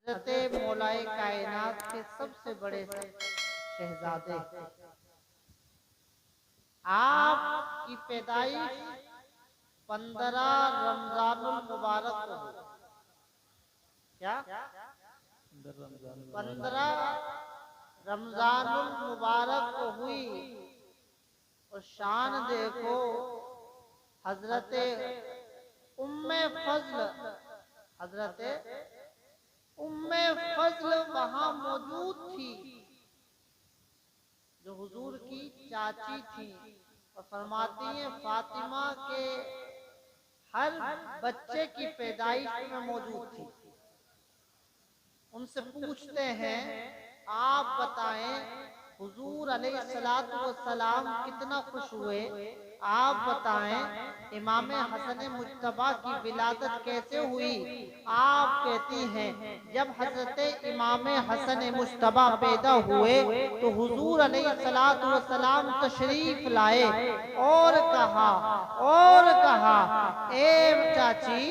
हज़रत मौलाए कायनात के सबसे बड़े शहजादे आपकी पैदाइश 15 रमजानुल मुबारक को हुई। क्या 15 रमजानुल मुबारक को हुई। और शान देखो, हजरत उम्मे फजल वहां मौजूद थी, जो हुजूर की चाची थी। और फरमाती हैं फातिमा के हर बच्चे की पैदाइश में मौजूद थी। उनसे पूछते हैं, आप बताएं हुजूर अलैहिस्सलातु वस्सलाम कितना खुश हुए, आप बताएं इमाम हसन मुज्तबा की विलादत कैसे हुई। आप कहती हैं जब हजरत इमाम हसन मुज्तबा पैदा हुए तो हुजूर अलैहिस्सलातु वस्सलाम तशरीफ लाए और कहा ए चाची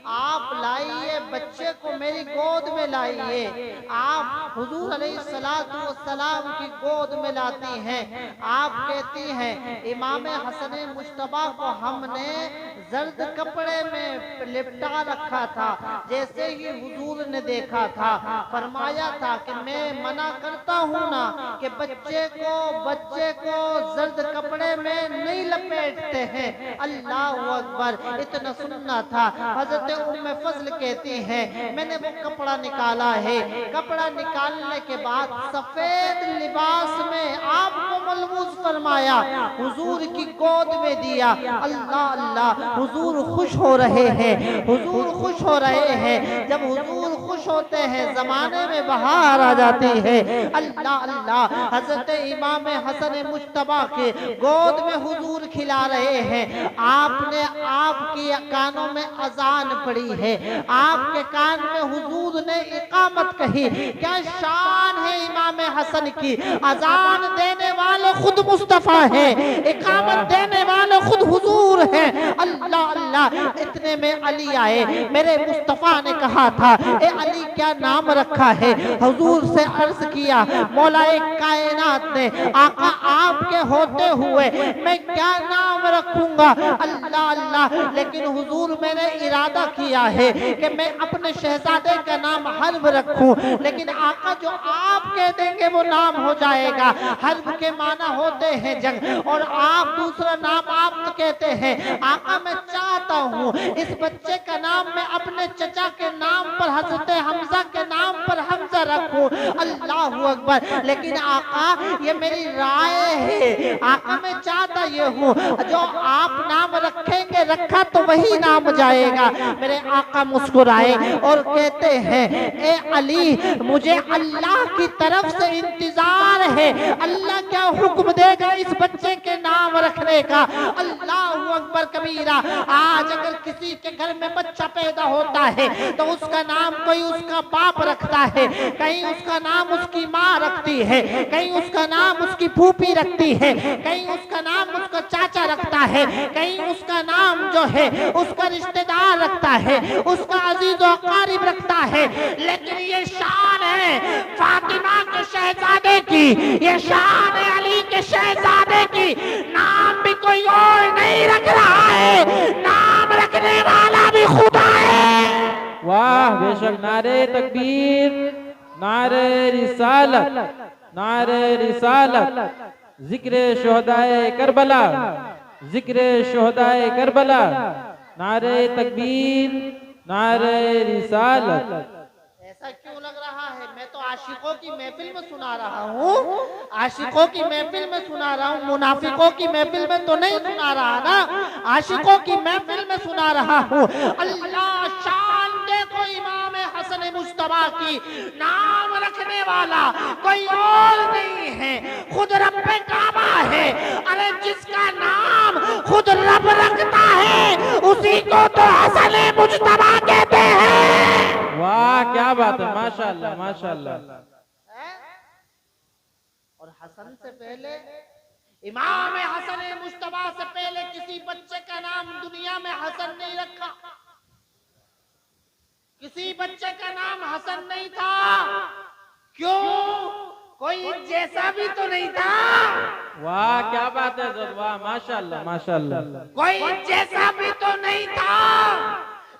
आप लाइए बच्चे को मेरी गोद में लाइए। आप हुजूर अलैहिस्सलातु वस्सलाम की गोद में लाती हैं। आप कहती हैं इमाम हसन मुज्तबा को हमने जर्द कपड़े में लिपटा रखा था। जैसे ही हुजूर ने देखा था फरमाया था कि मैं मना करता हूँ ना कि बच्चे को जर्द कपड़े में नहीं लपेटते हैं। अल्लाह अकबर, इतना सुनना था। हजरत उम्मे फजल कहती हैं मैंने वो कपड़ा निकाला है। कपड़ा निकालने के बाद सफेद लिबास में आपको मलबूस फरमाया, हुजूर की गोद में दिया। अल्लाह अल्लाह, हुजूर खुश हो रहे हैं, हुजूर खुश हो रहे हैं। जब हुजूर खुश होते हैं जमाने में बहार आ जाती है। अल्लाह अल्लाह, हजरत इमाम हसन मुज्तबा के गोद में हुजूर खिला रहे हैं। आपने आपकी कानों में अजान पड़ी है, आपके कान में हुजूर ने इकामत कही। क्या शान है इमाम हसन की। अजान देने वाले खुद मुस्तफा है, इकामत देने वाले खुद हुजूर है। अल्लाह अल्लाह, इतने में अली आए। मेरे मुस्तफा ने कहा था ए अली क्या नाम रखा है। हुजूर से अर्ज किया मौलाए कायनात ने आका आपके होते हुए मैं क्या नाम रखूंगा। अल्लाह अल्लाह, लेकिन हुजूर मैंने इरादा किया है कि मैं अपने शहजादे का नाम हर्ब रखूं। लेकिन आका जो आप कह देंगे वो नाम हो जाएगा। हर्ब के माना होते हैं जंग, और आप दूसरा नाम आप तो कहते हैं। आका मैं चाहता हूँ इस बच्चे का नाम मैं अपने चचा के नाम पर हजरत हमजा के नाम पर हमजा रखूं। अल्लाह अकबर, लेकिन आका ये मेरी राय है। आका मैं चाहता ये हूँ जो आप नाम रखेंगे रखा तो वही नाम जाएगा। मेरे आका मुस्कुराए और कहते हैं ए अली मुझे अल्लाह की तरफ से इंतजार है। अल्लाह क्या हुक्म देगा इस बच्चे के नाम रखने का। अल्लाह अकबर कबीरा। आज अगर किसी के घर में बच्चा पैदा होता है तो उसका नाम कोई उसका बाप रखता है, कहीं उसका नाम उसकी माँ रखती है, कहीं उसका नाम उसकी फूफी रखती है, कहीं उसका नाम उसका चाचा रखता है, कहीं उसका नाम जो है उसका रिश्तेदार रखता है, उसका अजीज और कारिब रखता है। लेकिन ये शान है फातिमा के शहजादे की, ये शान है अली के शहजादे की। नाम भी कोई और नहीं रख रहा है, नाम रखने वाला भी खुदा है। वाह बेशक, नारे तकबीर, नारे रिसालत, नारे रिसालत, जिक्र शोहदाए करबला, जिक्र शोहदाए करबला, नारे तकबीर, नारे रिसालत। ऐसा क्यों लग रहा है? मैं तो आशिकों की महफिल में सुना रहा हूँ, आशिकों की महफिल में सुना रहा हूँ, मुनाफिकों की महफिल में तो नहीं सुना रहा ना, आशिकों की महफिल में सुना रहा हूँ। अल्लाह शान देखो इमाम हसन मुज्तबा की। नाम रखने वाला कोई और नहीं है, खुद रब्बे काबा है। अरे जिसका नाम खुद रब रखता है उसी को तो हसन मुज्तबा कहते हैं। वाह क्या बात है, माशाअल्लाह माशाअल्लाह। और हसन से पहले इमाम हसन मुज्तबा से पहले किसी बच्चे का नाम दुनिया में हसन नहीं रखा। किसी बच्चे का नाम हसन नहीं था। कोई जैसा भी तो नहीं था। वाह क्या बात है हजरत, वाह माशाल्लाह माशाल्लाह। कोई जैसा भी तो नहीं था।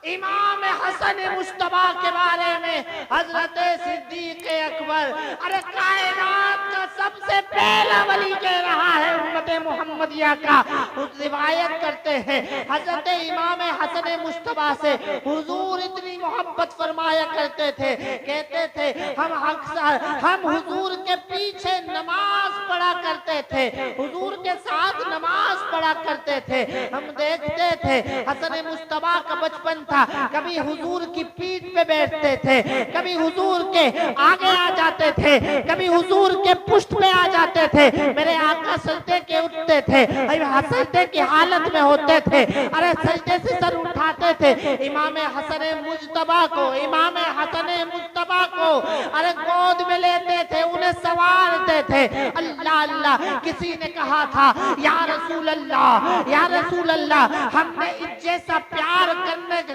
इमाम हसन मुस्तफा के बारे में हजरत सिद्दीक अकबर, अरे कायनात का सबसे पहला वली कह रहा है उम्मत मोहम्मदिया का। उस रिवायत करते हैं हजरत इमाम हसन मुस्तफा से हुजूर इतनी मोहब्बत फरमाया करते थे, कहते थे हम हुजूर के पीछे नमाज पढ़ा करते थे, हुजूर के साथ नमाज पढ़ा करते थे। हम देखते थे हसन मुस्तफा का बचपन था, कभी हुजूर की पीठ पे बैठते थे, कभी हुजूर के आगे आ जाते थे, कभी हुजूर के पुष्ट पे आ जाते थे। मेरे आका सजदे के उठते थे, सजदे की हालत में होते थे, अरे सजदे से सर उठाते थे। इमाम हसन मुज्तबा को अरे गोद में लेते थे, उन्हें संवारते थे। अल्लाह अल्लाह, किसी ने कहा था या रसूल अल्लाह, हमने इस जैसा प्यार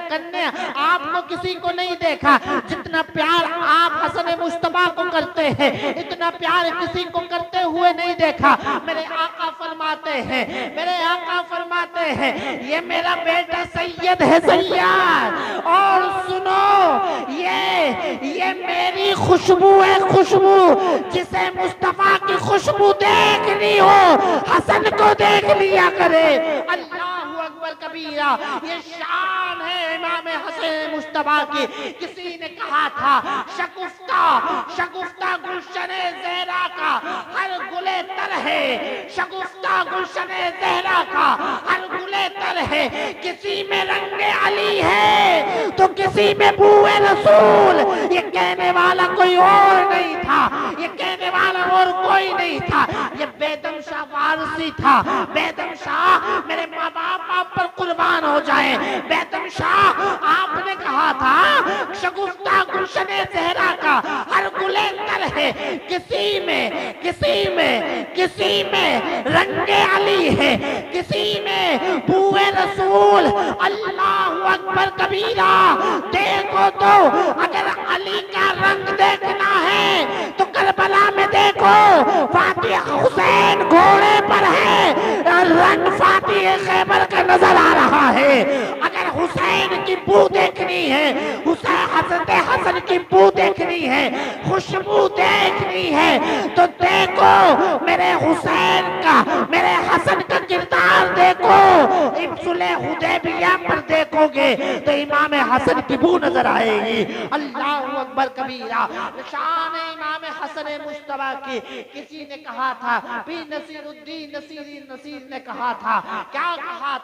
करने आपको किसी को नहीं देखा, जितना प्यार आप हसन मुस्तफा को करते हैं, इतना प्यार किसी को करते हुए नहीं देखा। मेरे आका फरमाते हैं ये मेरा बेटा सैयद है सैयद, और सुनो ये मेरी खुशबू है, खुशबू जिसे मुस्तफा की खुशबू देखनी हो हसन को देख लिया करे। अल्लाहु अकबर कबीरा, ये शान है इमाम हसन मुस्तफा की। किसी ने कहा था शगुफ्ता गुलशने ज़हरा का हर गुले तर है, शगुफ्ता गुलशने ज़हरा का हर गुले तर है। किसी में रंगे अली है तो किसी में बूए रसूल। ये कहने वाला कोई और नहीं था, ये कहने वाला और कोई नहीं था, ये बेदम शाह वारसी था। बेदम शाह मेरे माँ बाप आप पर कुर्बान हो जाए। बेदम शाह आपने कहा था शगुफ्ता गुलशने ज़हरा का हर गुले तर है, किसी में रंगे अली है, किसी में बूए रसूल। अल्लाहु अकबर कबीरा, देखो तो अगर अली का रंग देखना है तो करबला में देखो, फातिह हुसैन घोड़े पर है, रंग फातिह खैबर का नजर आ रहा है। अगर हुसैन की बू देखनी है, हज़रत हसन की बू देखनी है, खुशबू देखनी है, तो देखो मेरे हुसैन का, मेरे हसन का किरदार देखो। सुलह हुदैबिया पर देखोगे तो इमाम हसन की बू नजर आएगी। अल्लाहु अकबर कबीरा, शान इमाम हसन मुस्तफा की। किसी ने कहा था भी नसीरुद्दीन नसीर ने कहा था, क्या कहा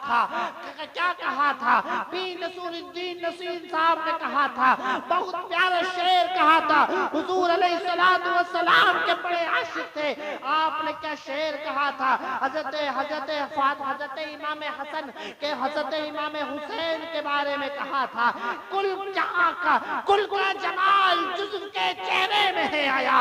था भी नसीरुद्दीन नसीर साहब ने कहा था, बहुत प्यारा शेर कहा था। हुजूर अलैहिस्सलातु वस्सलाम के बड़े आशिक थे। आपने क्या शेर कहा था हजरत इमाम हसन के हजरत इमाम हुसैन के बारे में कहा था, कुल का जमाल जुज़्व के चेहरे में है आया,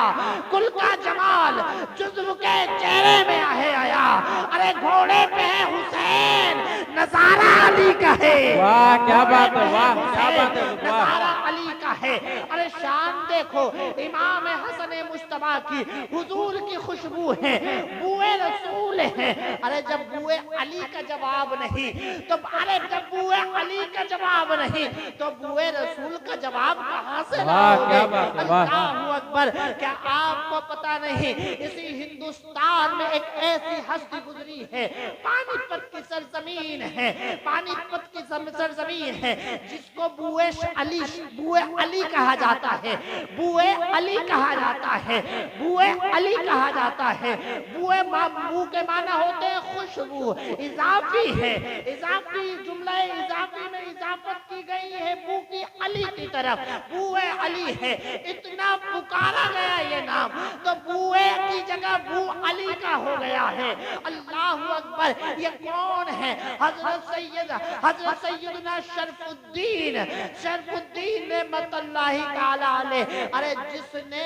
कुल का जमाल जुज़्व के चेहरे में है आया। अरे घोड़े पे है हुसैन, नजारा अली का है। वाह क्या बात है, वाह क्या बात है, नजारा अली का है। अरे शान देखो इमाम हसन मुस्तफा की, हुजूर की खुशबू है, बुए रसूल है। अरे जब बुए अली का जवाब नहीं तो जब बुए अली का जवाब नहीं तो बुए रसूल का जवाब कहां से लाओगे? अल्लाहु अकबर। क्या आपको पता नहीं इसी हिंदुस्तान में एक ऐसी हस्ती गुजरी है, पानीपत की सरजमीन है, पानीपत की सरजमीन है, जिसको बुए अली कहा जाता है, बुए अली कहा जाता है, बुए अली कहा जाता है। बुए बू के माना होते हैं खुशबू, इजाफी है, इजाफी जुमला इजाफी में इजाफत की गई है बू की अली की तरफ, बुए अली है। इतना पुकारा गया ये नाम तो बुए की जगह बू अली का हो गया है। अल्लाहु अकबर। ये कौन है? हजरत सैयदना शरफुद्दीन रहमतुल्लाहि ताला अलैह। अरे जिसने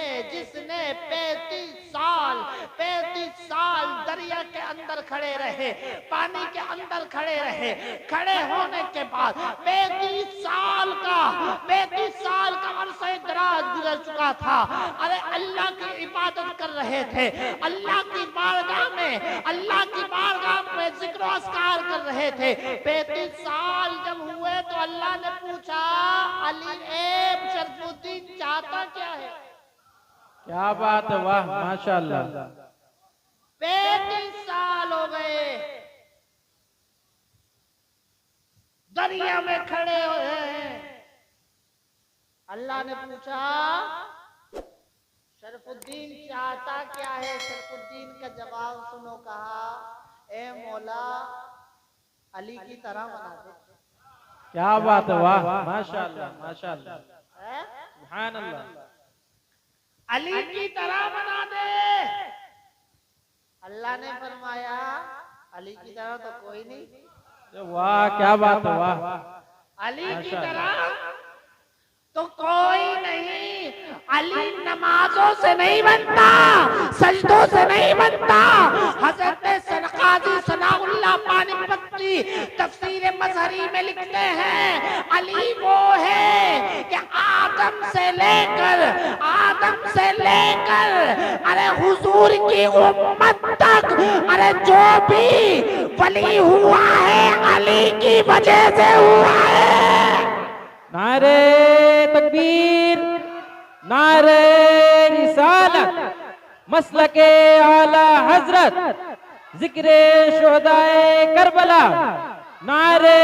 35 साल दरिया के अंदर खड़े रहे, पानी के अंदर खड़े रहे, खड़े होने के बाद 35 साल का अरसा दराज गुजर चुका था। था। अरे अल्लाह की इबादत कर रहे थे, अल्लाह की बारगाह में, अल्लाह की बारगाह में जिक्र अस्कार कर रहे थे। 35 साल जब हुए तो अल्लाह ने पूछा, अली ऐब शरफुद्दीन चाहता क्या है? क्या बात है, वाह माशाल्लाह। 35 साल हो गए, दरिया में खड़े हुए हैं। अल्लाह ने पूछा, शरफुद्दीन चाहता क्या है? शरफुद्दीन का जवाब सुनो, कहा, ए मौला अली की तरह बना दे। क्या बात है, वाह माशाल्लाह माशाल्लाह, सुभान अल्लाह। अली की तरह बना दे। अल्लाह ने फरमाया, अली की तरह तो कोई नहीं। वाह क्या बात है, वाह। अली की तरह तो कोई नहीं। अली नमाजों से नहीं बनता, सजदों से नहीं बनता। हजरत सरकाजी सनाउल्लाह पानीपती तफसीर मजहरी में लिखते हैं, अली वो है कि आदम से लेकर अरे हुजूर की उम्मत तक, अरे जो भी वली हुआ है अली की वजह से हुआ है। नारे तकबीर, नारे रिसालत, मसलके आला हजरत, जिक्रे शुहदाए करबला, नारे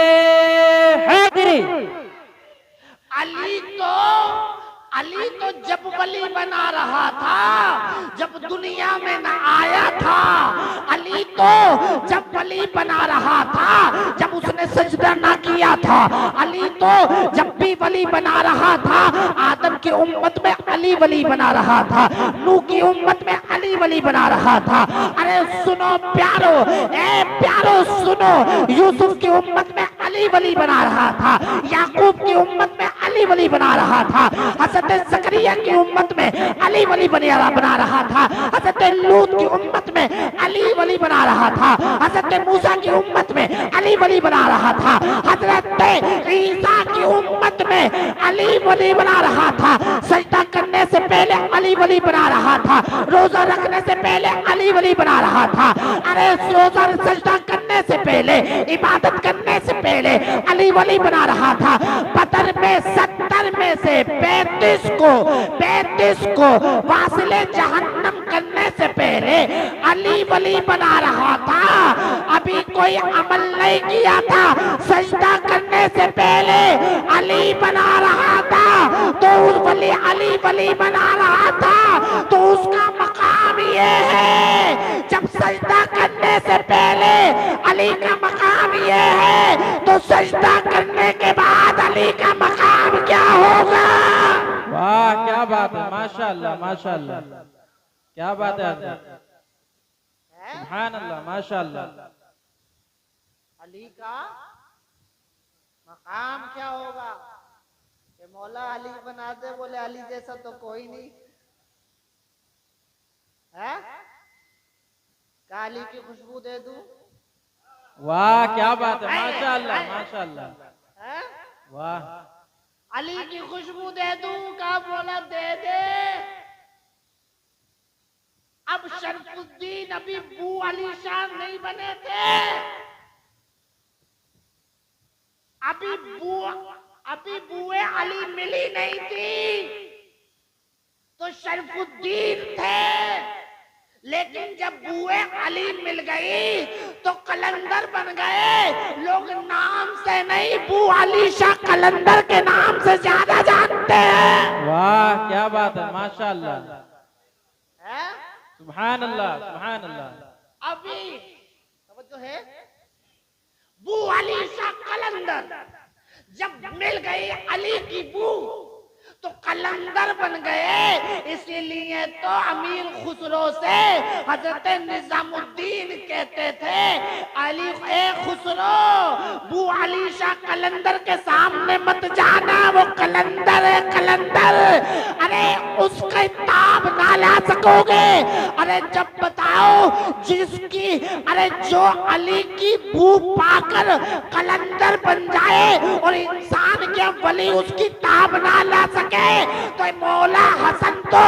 हैदरी। अली तो जब वली बना रहा था, जब दुनिया में न आया था। अली तो जब वली बना रहा था, जब उसने सजदा ना किया था। अली तो जब भी वली बना रहा था, आदम की उम्मत में अली वली बना रहा था, नूह की उम्मत में अली वली बना रहा था। अरे सुनो प्यारो, ए प्यारो सुनो, यूसुफ की उम्मत में अली वली बना रहा था, याकूब की उम्मत में अली वली बना रहा था, हजरत ज़करिया की उम्मत में अली वली बना रहा था, हजरत लूत की उम्मत में अली वली बना रहा था, हजरत मूसा की उम्मत में अली वली बना रहा था, हजरत ईसा की उम्मत में अली वली बना रहा था। सजदा करने से पहले अली वली बना रहा था, रोजा रखने से पहले अली वली बना रहा था। अरे रोजा सजदा करने से पहले, इबादत करने से पहले अली वली बना रहा था। बदर में 70 में से 35 को वासिले जहन्नम करने से पहले अली वली बना रहा था। अभी कोई अमल नहीं किया था, सजदा करने से पहले अली बना रहा था, तो उस वली अली वली बना रहा था, तो उसका मकाम ये है। जब सजदा करने से पहले अली का मकाम ये है, तो सजदा करने के बाद अली का मकाम क्या होगा? वाह क्या बात है, माशाल्लाह माशाल्लाह, क्या बात है, सुभान अल्लाह माशाल्लाह। अली का मकाम क्या होगा? कि मौला अली बना दे, बोले अली जैसा तो कोई नहीं है। क्या अली की खुशबू दे दूं? वाह क्या बात है, माशाल्लाह माशाल्लाह, है? वाह। अली की खुशबू दे दूं? का बोला दे दे। अब शरफुद्दीन अभी बू अली शान नहीं बने थे, अभी बुए अली मिली नहीं थी, तो शरफुद्दीन थे। लेकिन जब बुए अली मिल गई तो कलंदर बन गए। लोग नाम से नहीं, बू अली शाह कलंदर के नाम से ज्यादा जानते हैं। वाह क्या बात है, माशाल्लाह, है? सुभान अल्लाह सुभान अल्लाह। अभी जो है बू अली शाह कलंदर जब मिल गई अली की बू, तो कलंदर बन गए। इसीलिए तो अमीर खुसरो से हजरत निजामुद्दीन कहते थे, अली ए खुसरो, बू अली शाह कलंदर के सामने मत जाना, वो कलंदर है कलंदर। अरे उसके ताब ना ला सकोगे। अरे जब बताओ जिसकी, अरे जो अली की बू पाकर कलंदर बन जाए और इंसान के वली उसकी ताब ना ला सके, तो मौला हसन तो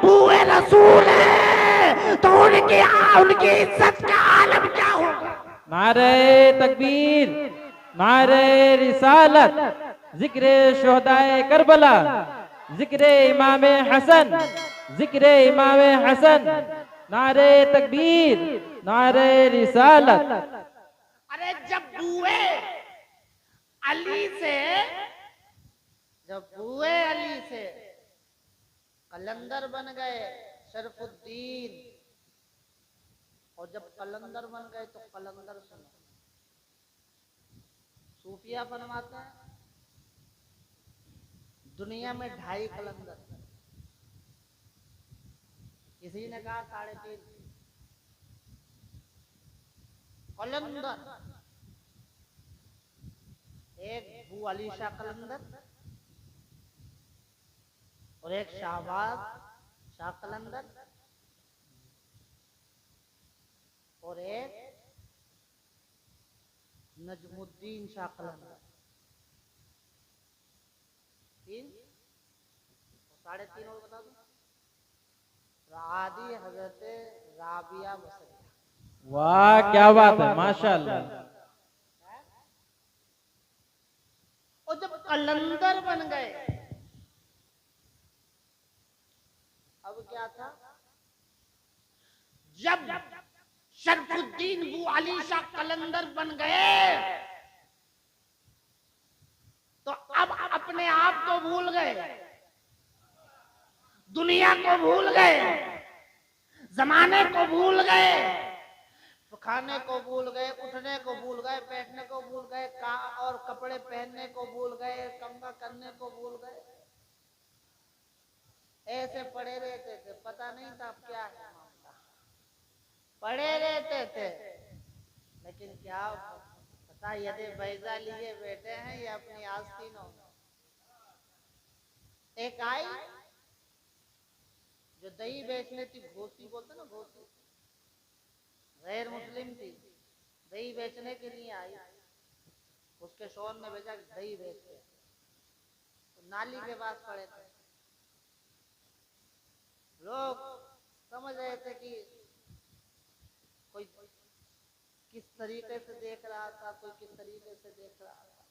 बूए रसूल है, तो उनकी इज्जत का आलम क्या होगा। नारे तकबीर, नारे रिसालत, जिक्र शोहदाए करबला, जिक्र इमाम हसन, जिक्र इमाम हसन, नारे तकबीर, नारे रिसालत। अरे जब बुए अली से, जब बुए अली से कलंदर बन गए शरफुद्दीन, और जब कलंदर बन गए तो कलंदर सुनो, सूफिया फरमाते हैं दुनिया में 2.5 कलंदर, किसी ने कहा 3.5 कलंदर। एक बू अली शाह कलंदर और एक शाहबाज शाह कलंदर और एक नजमुद्दीन शाह कलंदर। 3 और 3.5 और बता दो, आदि हजरत राबिया बसरिया। वाह क्या बात है, माशाअल्लाह। और जब कलंदर बन गए, अब क्या था, जब शरफुद्दीन बू अली शाह कलंदर बन गए तो अब अपने आप को भूल गए, दुनिया को भूल गए, जमाने को भूल गए, खाने को भूल गए, उठने को भूल गए, बैठने को भूल गए, और कपड़े पहनने को भूल गए, कंगा करने को भूल गए। ऐसे पड़े रहते थे, पता नहीं था अब क्या है मामला, पड़े रहते थे। लेकिन क्या पता, यदि बैजा लिए बैठे हैं ये अपनी आस्तीनों में। एक आई जो दही बेचने थी, घोसी बोलते ना, घोसी, गैर मुस्लिम थी, दही बेचने के लिए आई। उसके शौहर ने भेजा दही बेच के, तो नाली के पास खड़े थे, लोग समझ रहे थे कि कोई किस तरीके से देख रहा था, कोई किस तरीके से देख रहा था।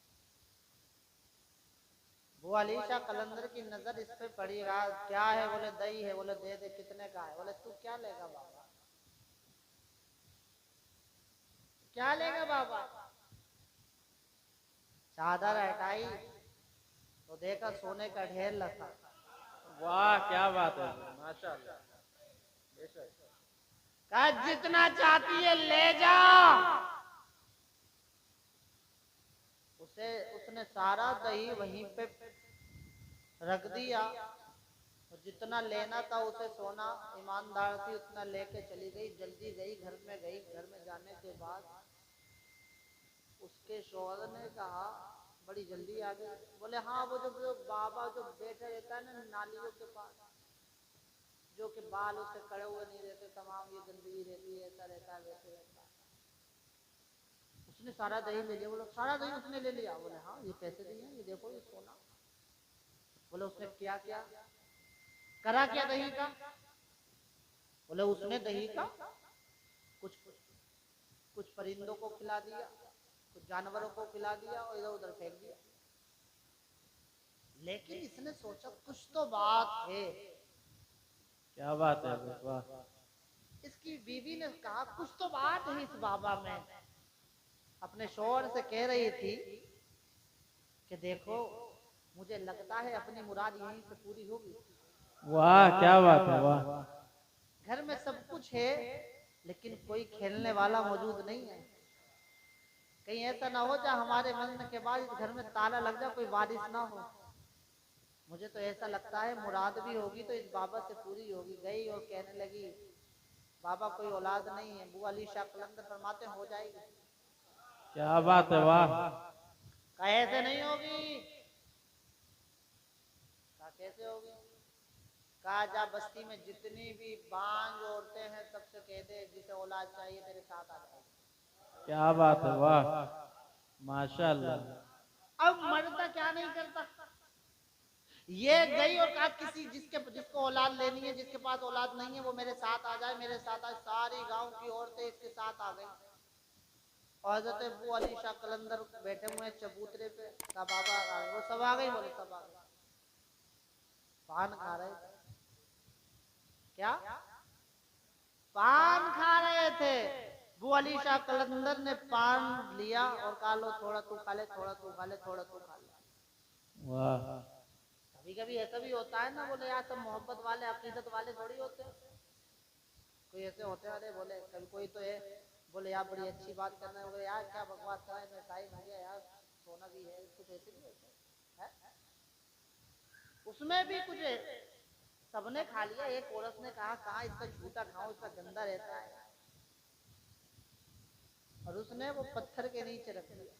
वो अली शाह कलंदर की नजर इस पे पड़ी, रहा क्या है, बोले दही है, बोले दे दे, कितने का है, बोले तू क्या लेगा बाबा, क्या लेगा बाबा। चादर हटाई तो देखा सोने का ढेर लगा। वाह क्या बात है, माशाअल्लाह। कहा जितना चाहती है ले जा। उसने सारा दही वहीं पे रख दिया, और जितना लेना था उसे सोना ईमानदार थी उतना लेके चली गई। जल्दी गई, घर में गई। घर में जाने के बाद उसके शौहर ने कहा बड़ी जल्दी आ गई। बोले हाँ, वो जो बाबा जो बैठे रहता है ना नालियों के पास, जो कि बाल उसके खड़े हुए नहीं रहते, तमाम ये गंदगी रहती है, ऐसा रहता है, वैसे रहता है। उसने सारा दही ले लिया। बोलो सारा दही उसने ले लिया। बोले हाँ, ये पैसे दिए, ये देखो, ये सोना। बोले उसने क्या क्या करा, क्या दही का? बोले उसने दही का कुछ परिंदों को खिला दिया, कुछ जानवरों को खिला दिया और इधर उधर फेंक दिया। लेकिन इसने सोचा कुछ तो बात है। क्या बात है, वाह। इसकी बीवी ने कहा कुछ तो बात है इस बाबा में। अपने शौहर से कह रही थी कि देखो, मुझे लगता है अपनी मुराद यहीं से पूरी होगी। वाह क्या बात है, वाह। घर में सब कुछ है लेकिन कोई खेलने वाला मौजूद नहीं है। कहीं ऐसा ना हो जाए हमारे मरने के बाद इस घर में ताला लग जाए, कोई वारिस ना हो। मुझे तो ऐसा लगता है मुराद भी होगी तो इस बाबा से पूरी होगी। गई और कहने लगी बाबा कोई औलाद नहीं है। बुआ अली शाह कलंदर फरमाते हो जाएगी। क्या बात है, वाह। कैसे नहीं होगी, कैसे होगी? कहा जा बस्ती में जितनी भी बांझ औरतें हैं सबसे कह दे जिसे औलाद चाहिए तेरे साथ आ जाए। क्या बात है, वाह माशाल्लाह। अब मरता क्या नहीं करता, ये गई और कहा किसी जिसको औलाद लेनी है, जिसके पास औलाद नहीं है वो मेरे साथ आ जाए, मेरे साथ आए। सारी गांव की औरतें इसके साथ आ गई और हजरत अबू अली शाह कलंदर बैठे हुए चबूतरे पे, कहा बाबा आ गए, वो सब आ गई, बोले सब आ गए। पान खा रहे थे, क्या पान खा रहे थे। अबू अली शाह कलंदर ने पान लिया और कहा लो थोड़ा तू खा ले, थोड़ा तू खा ले, थोड़ा तू खा ले। वाह कभी कभी ऐसा भी होता है ना, बोले यार सब मोहब्बत वाले अकीदत वाले थोड़ी होते हैं, कोई ऐसे होते हैं। अरे बोले कभी कोई तो है, बोले यार बड़ी अच्छी बात करना है, बोले यार क्या बकवास कर रहे हैं, टाइम हो गया यार, सोना भी है, कुछ ऐसे भी होते हैं। उसमें भी कुछ सबने खा लिया, एक औरत ने कहा कहाँ इसका झूठा खाओ, इसका गंदा रहता है, और उसने वो पत्थर के नीचे रख दिया,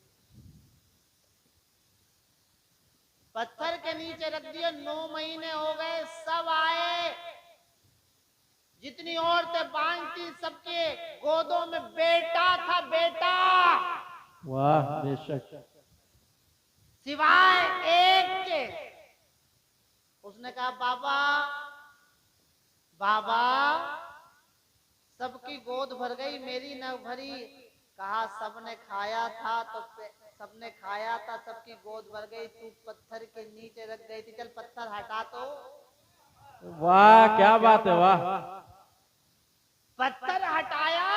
पत्थर के नीचे रख दिया। 9 महीने हो गए, सब आए, जितनी औरतें बांझ थी सबके गोदों में बेटा था, बेटा, वाह बेशक। सिवाय एक के। उसने कहा बाबा बाबा, सबकी गोद भर गई, मेरी न भरी। कहा सबने खाया था तो सबने खाया था, सबकी गोद भर गई, तू पत्थर के नीचे रख गई थी, चल पत्थर हटा तो। वाह क्या बात है, वाह। पत्थर हटाया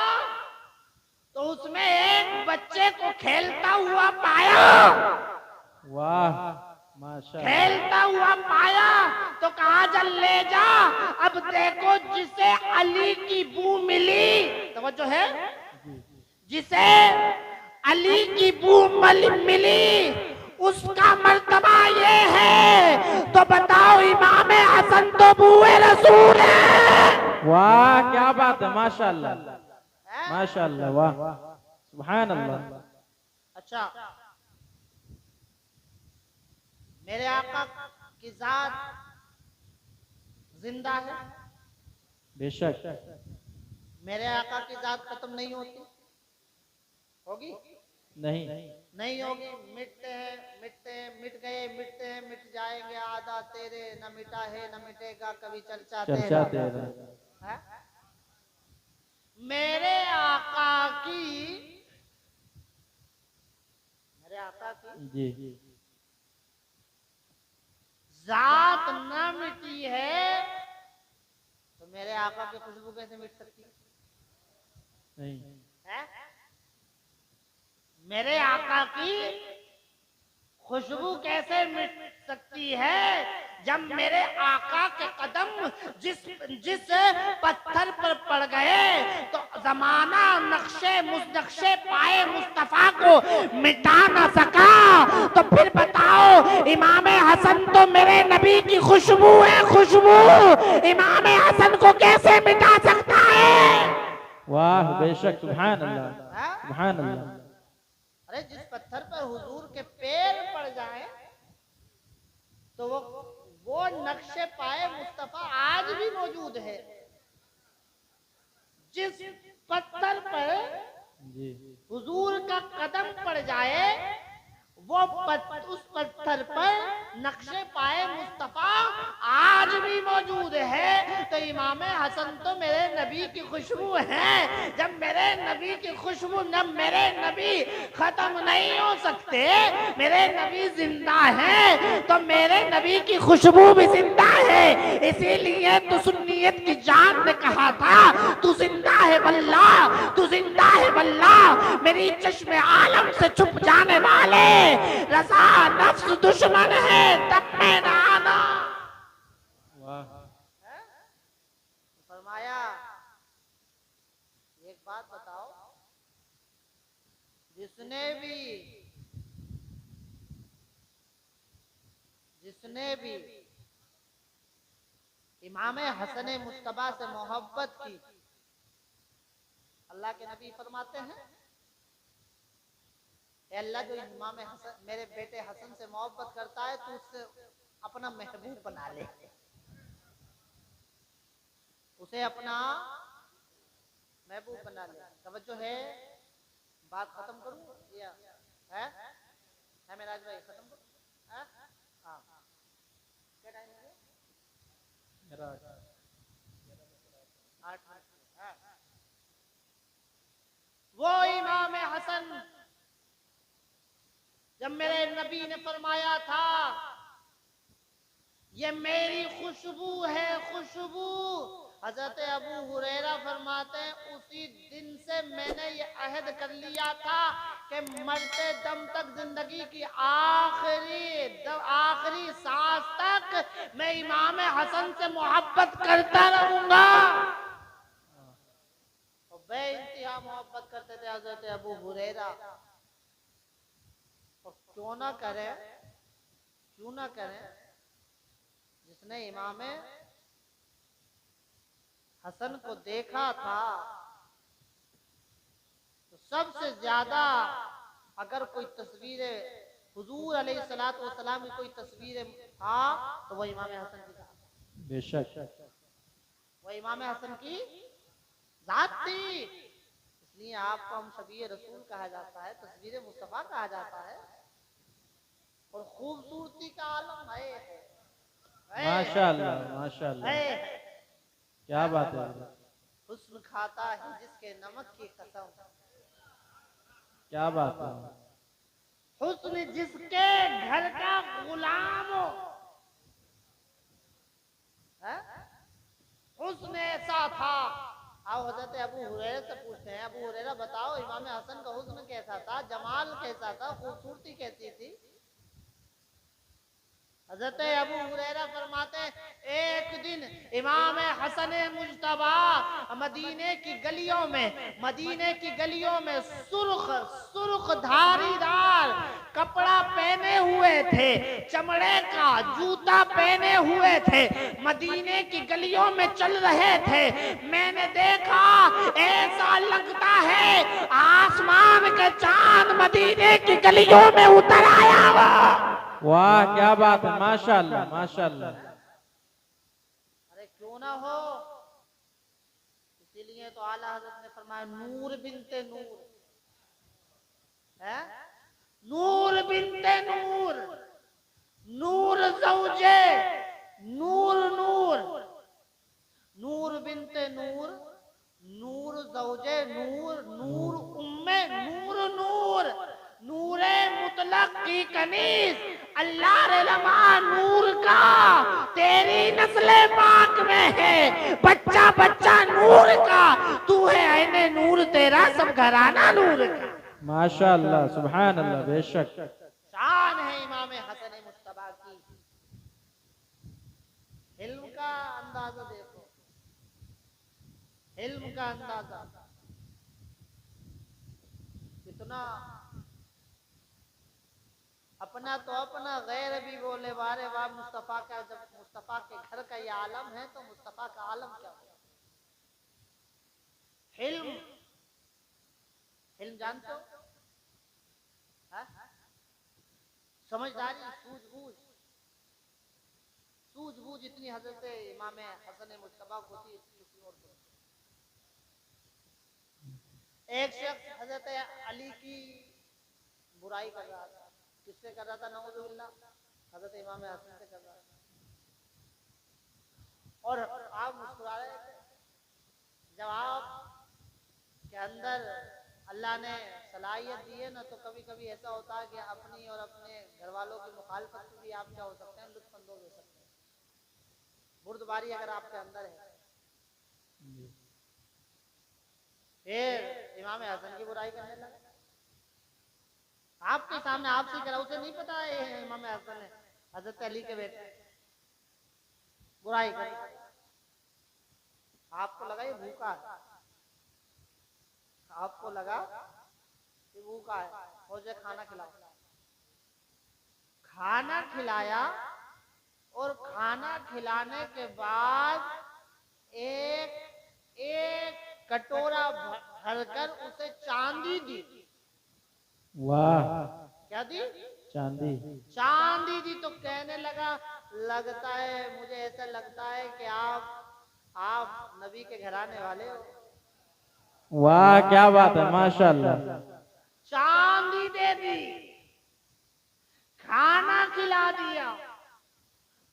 तो उसमें एक बच्चे को खेलता हुआ पाया, वाह माशाल्लाह। खेलता हुआ पाया तो कहा चल ले जा, अब देखो जिसे अली की बू मिली, तवज्जो है, जिसे अली की बू मिली उसका मर्तबा ये है, तो बताओ इमाम हसन तो बूए रसूल है। वाह क्या बात है, माशाल्लाह माशाल्लाह, वाह सुभान अल्लाह। अच्छा, मेरे आका की जात जिंदा है, बेशक। मेरे आका की जात खत्म नहीं होती, होगी नहीं नहीं होगी। मिटते हैं मिटते हैं, मिट गए, मिटते हैं मिट जाएंगे, आधा तेरे, न मिटा है न मिटेगा कभी चर्चा चर्चा तेरा। तेरा। है? मेरे आका की, मेरे आका की जी जात न मिटी है तो मेरे आका की खुशबू कैसे मिट सकती नहीं है? मेरे आका की खुशबू कैसे मिट सकती है जब मेरे आका के कदम जिस पत्थर पर पड़ गए तो जमाना नक्शे पाए मुस्तफा को मिटा न सका। तो फिर बताओ इमाम हसन तो मेरे नबी की खुशबू है, खुशबू इमाम हसन को कैसे मिटा सकता है? वाह बेशक, सुभान अल्लाह सुभान अल्लाह। अरे जिस पत्थर पर हुजूर के पैर पड़ जाए तो वो नक्शे पाए मुस्तफा आज भी मौजूद है। जिस पत्थर पर जी हुजूर का कदम पड़ जाए उस पत्थर पर नक्शे पाए मुस्तफा आज भी मौजूद है। तो इमाम हसन तो मेरे नबी की खुशबू है। जब मेरे नबी की खुशबू, जब मेरे नबी खत्म नहीं हो सकते, मेरे नबी जिंदा है तो मेरे नबी की खुशबू भी जिंदा है। इसीलिए तो सुन्नियत की जान ने कहा था तू जिंदा है वल्ला, तू जिंदा है वल्ला, मेरी चश्मे आलम से छुप जाने वाले, रज़ा नफ्स दुश्मन है तब में ना आना। फरमाया एक बात बताओ, जिसने भी इमाम हसन मुस्तफा से मोहब्बत की, अल्लाह के नबी फरमाते हैं अल्लाह जो इमाम हसन, मेरे बेटे हसन से मोहब्बत करता है तो उससे अपना महबूब बना ले। उसे अपना महबूब बना ले। तवज्जो है, बात खत्म करूं या है मेराज भाई, खत्म करूं? हाँ, क्या टाइम है? 8 मिनट। वो इमाम हसन, जब मेरे नबी ने फरमाया था ये मेरी खुशबू है, खुशबू, हजरत अबू हुरैरा फरमाते हैं उसी दिन से मैंने ये अहद कर लिया था कि मरते दम तक, जिंदगी की आखिरी सांस तक मैं इमाम हसन से मोहब्बत करता रहूंगा। और बेइंतहा मोहब्बत करते थे हजरत अबू हुरैरा। और क्यों ना करें जिसने इमाम हसन को देखा था, तो सबसे ज्यादा अगर कोई तस्वीर हुजूर अलैहिस्सलातु वस्सलाम की कोई तस्वीर था तो वह इमाम हसन की जात, बेशक वह इमाम हसन की जात थी। इसलिए आपको हम शबीह रसूल कहा जाता है, तस्वीर मुस्तफा कहा जाता है। और खूबसूरती का आलम है। माशाअल्लाह, माशाअल्लाह, क्या बात है। हुस्न खाता है जिसके नमक की कसम, क्या बात है। हुस्न जिसके घर का गुलाम हो, हुस्न ऐसा था। आओ हजरत अबू हुरैरा से पूछते हैं, अबू हुरैरा बताओ इमाम हसन का हुस्न कैसा था, जमाल कैसा था, खूबसूरती कैसी थी? हजरत अबू हुरैरा फरमाते एक दिन इमाम हसन मुज्तबा मदीने की गलियों में सुर्ख धारीदार कपड़ा पहने हुए थे, चमड़े का जूता पहने हुए थे, मदीने की गलियों में चल रहे थे। मैंने देखा ऐसा लगता है आसमान के चांद मदीने की गलियों में उतर आया हो। वाह, क्या बात है, माशाअल्लाह, माशाअल्लाह। अरे क्यों ना हो, इसीलिए तो आला हज़रत ने फरमाया नूर बिनते नूर है, नूर बिनते नूर, नूर ज़ौजे नूर, नूर बिनते नूर, नूर ज़ौजे नूर, नूर उम्मे नूर, नूरे मुतलक की कनीज, अल्लाह रे लमा नूर का तेरी नस्ले पाक में है, बच्चा नूर का, तू है ऐने नूर, तेरा सब घराना नूर का। माशाअल्लाह, सुभान अल्लाह, बेशक शान है इमाम हसन मुज्तबा की। इल्म का अंदाजा देखो, इल्म का अंदाजा कितना, अपना तो अपना, गैर भी बोले वारे वाह मुस्तफा का। जब मुस्तफा के घर का ये आलम है तो मुस्तफा का आलम क्या होगा? हिल्म जानते हो? समझदारी, सूझबूझ इतनी हजरत इमाम हसन मुज्तबा को थी, किसी और को। एक शख्स हजरत अली की बुराई कर रहा था। किससे कर रहा था? नऊजुबिल्लाह, हजरत इमाम हसन से कर रहा था। और आप मुस्कुरा रहे थे। जब आप के अंदर अल्लाह ने सलाहियत दी है ना, तो कभी कभी ऐसा होता है कि अपनी और अपने घर वालों की मुखालफत में भी आप क्या हो सकते हैं, लुत्फअंदोज हो सकते हैं। बुर्दबारी अगर आपके अंदर है, फिर इमाम हसन की बुराई करने लगे। आपके सामने आपसे करा, उसे नहीं पता है इमाम हसन है हजरत अली के बेटे, बुराई कर। आपको लगा ये भूखा है, आपको लगा कि भूखा है, मुझे खाना खिलाओ। खाना खिलाया, और खाना खिलाने के बाद एक कटोरा भरकर उसे चांदी दी। वाह, क्या दी? चांदी दी। तो कहने लगा, लगता है, मुझे ऐसा लगता है कि आप नबी नबी के घराने वाले हो। वाह क्या बात है, माशाल्लाह। चांदी दे दी, खाना खिला दिया।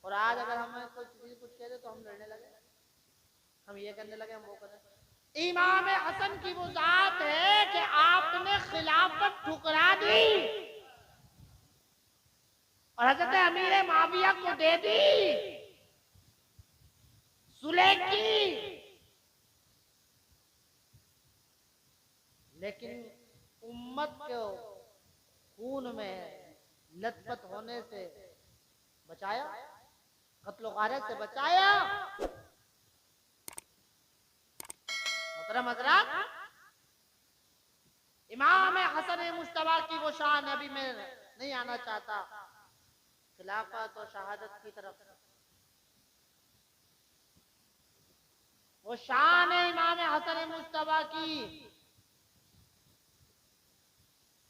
और आज अगर हमें कोई चीज कुछ कह दे तो हम लड़ने लगे, हम ये करने लगे, हम वो करने लगे। इमाम हसन की वो जात है कि आपने खिलाफत ठुकरा दी और हजरत अमीर माविया को दे दी, सुलह की। लेकिन उम्मत को खून में लथपथ होने से बचाया, कत्ल गारत से बचाया। मोहतरम हज़रात, इमाम हसन मुश्तबा की वो शान अभी मैं नहीं आना चाहता खिलाफत और शहादत की तरफ। वो शान है इमाम हसन मुश्तबा की,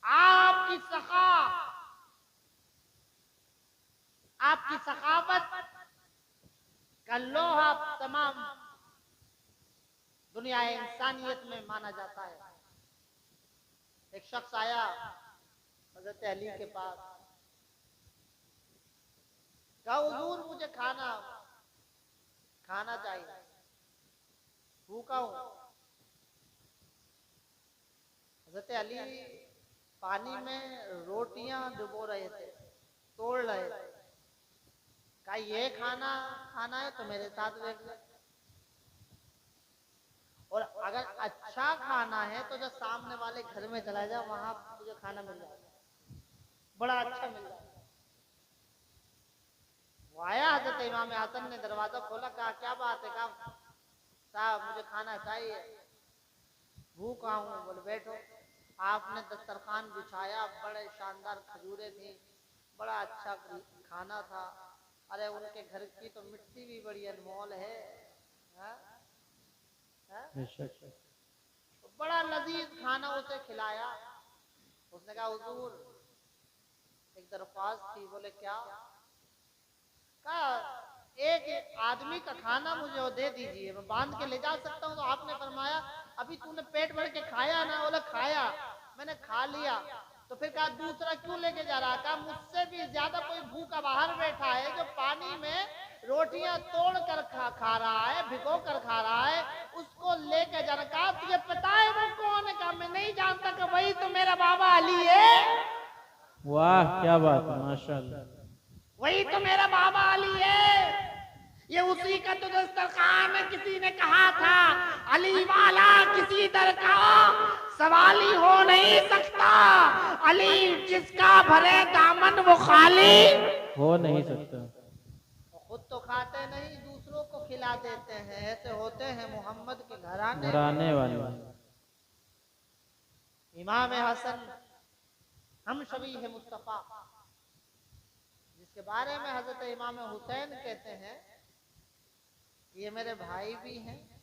आपकी सखा, आपकी सखावत का लोहा तमाम दुनिया इंसानियत में माना जाता है। एक शख्स आया हजरत अली के पास, कहा हुजूर मुझे खाना चाहिए, भूखा हूं। हजरत अली पानी में रोटियां डुबो रहे थे, तोड़ रहे थे। कहा ये खाना है तो मेरे साथ बैठ ले, और अगर अच्छा खाना है तो जो सामने वाले घर में चला जा, वहां तुझे खाना मिल जाएगा, बड़ा अच्छा मिल जाएगा। वो आया हजरत इमाम हसन ने दरवाजा खोला, कहा क्या बात है? कहा साहब मुझे खाना चाहिए, भूखा हूं। बोले बैठो। आपने दस्तरखान बिछाया, बड़े शानदार खजूरें थी, बड़ा अच्छा खाना था। अरे उनके घर की तो मिट्टी भी बड़ी अनमोल है, हा? तो बड़ा लजीज खाना उसे खिलाया। उसने कहा हुजूर एक दरख्वास्त थी। बोले क्या? कहा एक आदमी का खाना मुझे वो दे दीजिए, मैं बांध के ले जा सकता हूँ। तो आपने फरमाया अभी तूने पेट भर के खाया ना? बोला खाया, मैंने खा लिया। तो फिर कहा दूसरा क्यों लेके जा रहा? कहा मुझसे भी ज्यादा कोई भूखा बाहर बैठा है जो पानी में रोटियां तोड़ कर खा रहा है, भिगो कर खा रहा है, उसको लेके जाना। कहा तुझे पता है वो कौन है? कहा मैं नहीं जानता। कि वही तो मेरा बाबा अली है। वाह क्या बात है, माशाल्लाह। वही तो मेरा बाबा अली है। ये उसी का तो दस्तरखान में किसी ने कहा था, अली वाला किसी दर का सवाली हो नहीं सकता, अली जिसका भरे दामन वो खाली हो नहीं सकता। खुद तो खाते नहीं, दूसरों को खिला देते हैं। ऐसे होते हैं मोहम्मद के घराने वाले। इमाम हसन हम शबी है मुस्तफा, जिसके बारे में हजरत इमाम हुसैन कहते हैं ये मेरे भाई भी हैं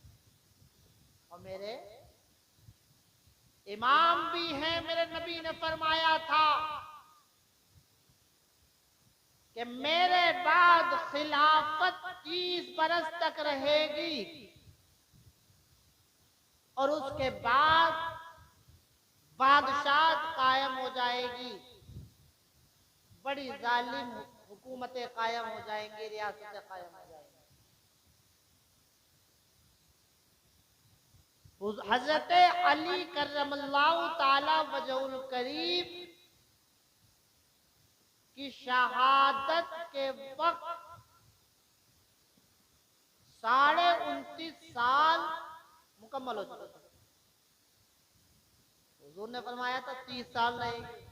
और मेरे इमाम भी हैं। मेरे नबी ने फरमाया था कि मेरे बाद खिलाफत 30 बरस तक रहेगी और उसके बाद बादशाह कायम हो जाएगी, बड़ी जालिम हुकूमतें कायम हो जाएंगी, रियासतें कायम हो जाएंगी। हजरत अली करमल्लाहु ताला वजहुल करीम की शहादत के वक्त 29.5 साल मुकम्मल हो चुके थे। हुजूर ने फरमाया था 30 साल रहेगी।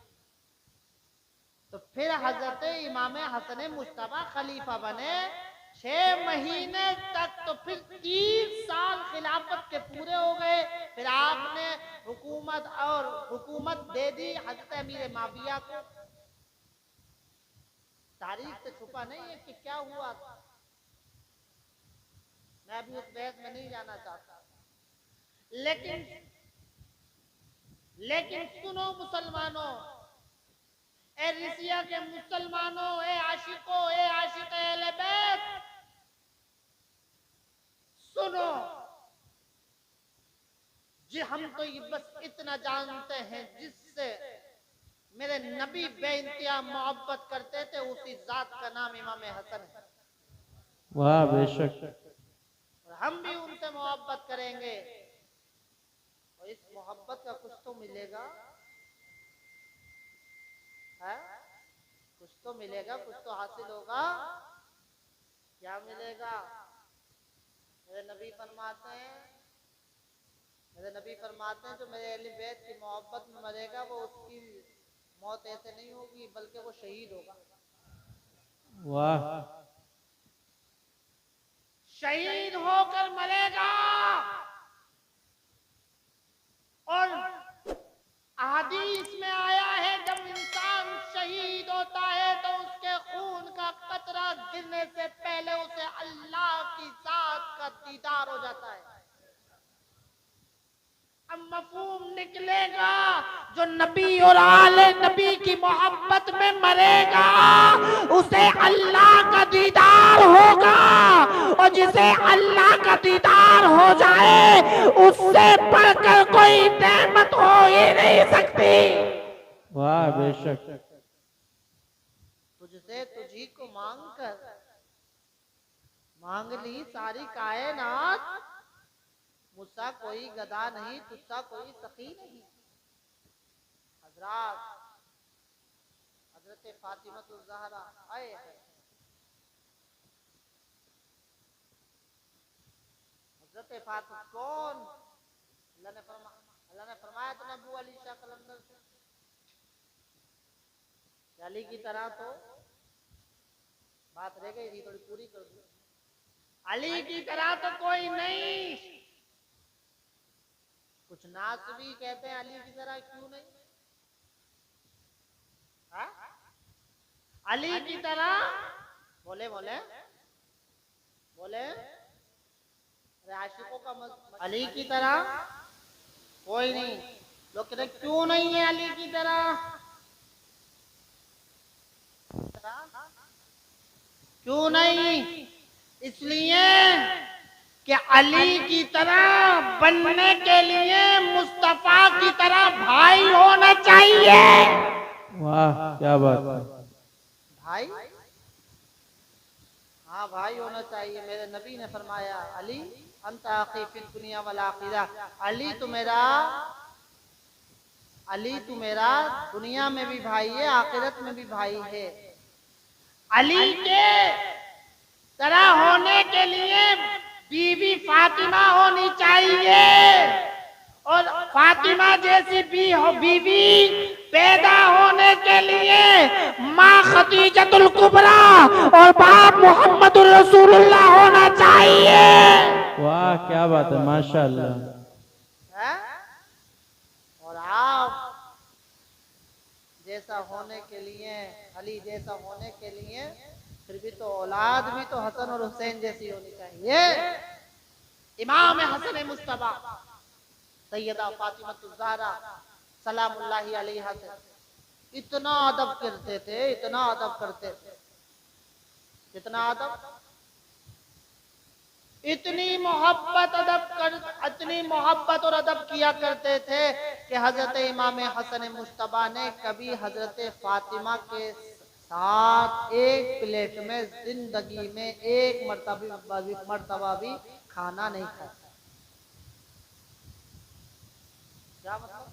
तो फिर हजरत इमाम हसन मुश्तबा खलीफा बने 6 महीने तक, तो फिर 30 साल खिलाफत के पूरे हो गए। फिर आपने हुकूमत दे दी हजरत अमीर माविया को। तारीख से छुपा नहीं है कि क्या हुआ था, मैं अभी उस बहस में नहीं जाना चाहता। लेकिन सुनो मुसलमानों, ए रिसिया के मुसलमानों, ए आशिकों, ए आशिक अहले बैत, सुनो जी हम तो ये बस इतना जानते हैं जिससे मेरे नबी बेइंतहा मोहब्बत करते थे उसी जात का नाम इमाम हसन है वाह बेशक। और हम भी उनसे मोहब्बत करेंगे और इस मोहब्बत का कुछ तो मिलेगा है कुछ तो मिलेगा कुछ तो हासिल होगा क्या मिलेगा मेरे नबी फरमाते हैं जो मेरे अहले बैत की मोहब्बत में मरेगा वो उसकी मौत ऐसे नहीं होगी बल्कि वो शहीद होगा वाह शहीद होकर मरेगा। और अहदीस में आया है जब इंसान शहीद होता है तो उसके खून का कतरा गिरने से पहले उसे अल्लाह की जात का दीदार हो जाता है। अब मफहूम निकलेगा जो नबी और आले नबी की मोहब्बत में मरेगा उसे अल्लाह का दीदार होगा और जिसे अल्लाह का दीदार हो जाए उससे बढ़कर कोई नेमत हो ही नहीं सकती। वाह बेशक। तुझसे तुझी को मांग ली सारी कायनात मुझसा कोई गदा नहीं तुझसा कोई सखी नहीं। हजरत फातिमा ज़हरा आए हजरत फातिमा कौन अल्लाह ने फरमाया तो अबू अली शाह कलंदर से अली की तरह तो बात रह गई थी थोड़ी पूरी कर दूं। अली की तरह तो कोई नहीं। कुछ नास भी कहते हैं अली की तरह क्यों नहीं हा? अली की तरह बोले बोले बोले अरे आशिकों का अली की तरह कोई नहीं। लोग कहते क्यों नहीं है अली की तरह क्यों नहीं इसलिए कि अली की तरह बनने के लिए मुस्तफा की तरह भाई होना चाहिए। वाह क्या बात है। भाई हाँ भाई होना चाहिए। मेरे नबी ने फरमाया अली अंत आखी फिल दुनिया वल आखिरा अली तू मेरा दुनिया में भी भाई है आखिरत में भी भाई है। अली के तरह होने के लिए बीवी फातिमा होनी चाहिए और फातिमा जैसी बीवी पैदा होने के लिए माँ खदीजतुल कुबरा और बाप मोहम्मदुर रसूलुल्लाह होना चाहिए। वाह क्या बात है माशाअल्लाह। और आप जैसा होने के लिए अली जैसा होने के लिए फिर भी तो औलाद भी तो हसन और हुसैन जैसी होनी चाहिए। इमाम हसन मुस्तफा सैयदा फातिमा ज़हरा सलामुल्लाहि अलैहा से इतना अदब करते थे इतना अदब करते थे कितना अदब इतनी मोहब्बत और अदब किया करते थे कि हजरत इमाम हसन मुस्तफा ने कभी हजरत फातिमा के साथ एक प्लेट में जिंदगी में एक मर्तबा भी खाना नहीं खाया। क्या मतलब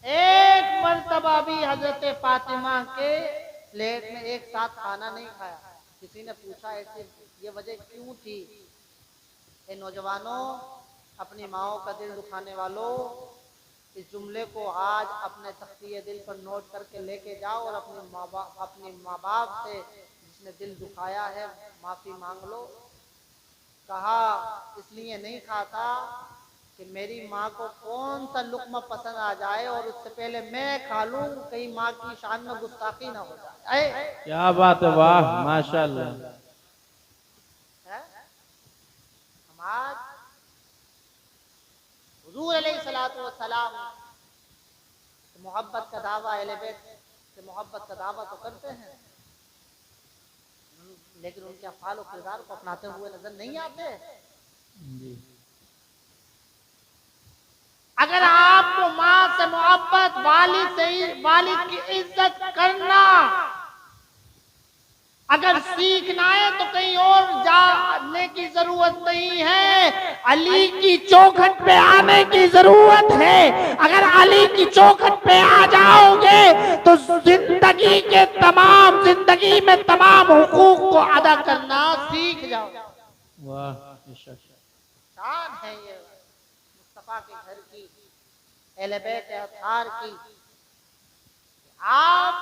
एक मर्तबा भी हजरत फातिमा के प्लेट में एक साथ खाना नहीं खाया। किसी ने पूछा ऐसे ये वजह क्यों थी? ए नौजवानों अपनी माओ का दिल दुखाने वालों इस जुमले को आज अपने तख्तिए दिल पर नोट करके लेके जाओ और अपने माँ बाप से जिसने दिल दुखाया है माफी मांग लो। कहा इसलिए नहीं खाता कि मेरी माँ को कौन सा लुक्मा पसंद आ जाए और उससे पहले मैं खा लूं कहीं माँ की शान में गुस्ताखी ना हो जाए। क्या बात है वाह माशाअल्लाह। हम आज हुजूर अलैहिस्सलातु वस्सलाम मोहब्बत का दावा अहले बैत से मोहब्बत का दावा तो करते हैं लेकिन उनके अफ़ाल और किरदार को अपनाते हुए नजर नहीं आते। अगर आपको माँ से मोहब्बत, वालिद की इज्जत करना अगर सीखना है तो कहीं और जाने की जरूरत नहीं है, अली की चौखट पे आने की जरूरत है। अगर अली की चौखट पे आ जाओगे तो जिंदगी में तमाम हुकूक को अदा करना सीख जाओ। वाह बेशक। शान है ये मुस्तफा के घर की, अहले बैत अत्हार की। आप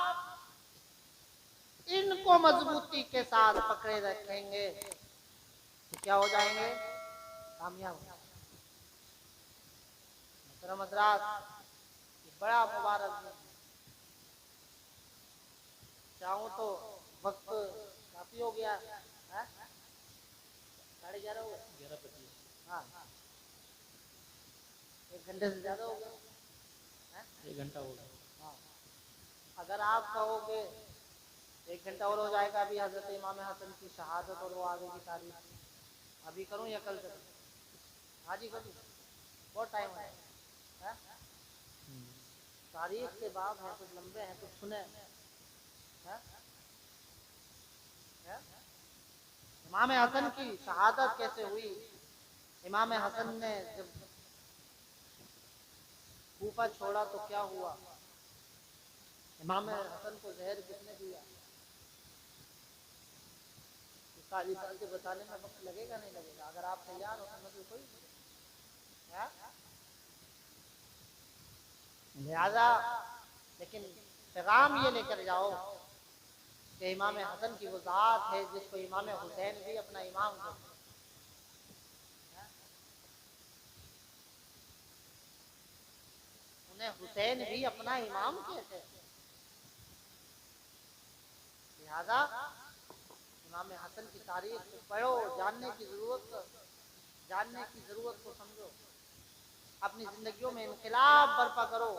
इनको मजबूती के साथ पकड़े रखेंगे तो क्या हो जाएंगे? कामयाब। मोहतरम हज़रात, बड़ा मुबारक दिन। चाहूं तो वक्त काफी हो गया है, 11:30 हो गया, 11:25। हाँ, 1 घंटे से ज्यादा हो गया, 1 घंटा हो गया। हाँ, अगर आप कहोगे 1 घंटा और हो जाएगा, अभी हजरत इमाम हसन की शहादत और वो आगे की तारीफ अभी करूं या कल करूं? आज ही करूं? बहुत टाइम है। तारीख के बाब है, कुछ लंबे हैं, कुछ सुने। इमाम हसन की शहादत कैसे हुई? इमाम हसन ने जब कूफा छोड़ा तो क्या हुआ? इमाम हसन को जहर किसने दिया? सारी बातें बताने में वक्त लगेगा नहीं लगेगा? अगर आप तैयार हो तो कोई लिहाजा, लेकिन पैगाम ये लेकर जाओ कि इमाम हसन की वो जात है जिसको इमाम हुसैन भी अपना इमाम कहते हैं। उन्हें हुसैन भी अपना इमाम कहते हैं। लिहाजा इमाम हसन की तारीख को पढ़ो, जानने की जरूरत को समझो, अपनी जिंदगियों में इनकलाब बर्पा करो।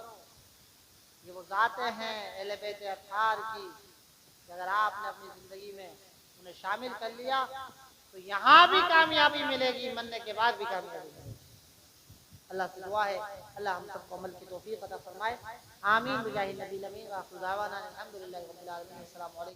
ये वो जातें हैं अहले बैत अत्हार की, अगर आपने अपनी जिंदगी में उन्हें शामिल कर लिया तो यहाँ भी कामयाबी मिलेगी, मरने के बाद भी कामयाबी मिलेगी। अल्लाह से दुआ है अल्लाह हम सबको अमल की तौफीक अता फरमाए। आमीन बिजाहि नबी अमीन व आखिर दावाना अल्हम्दुलिल्लाहि रब्बिल आलमीन। अस्सलामु अलैकुम।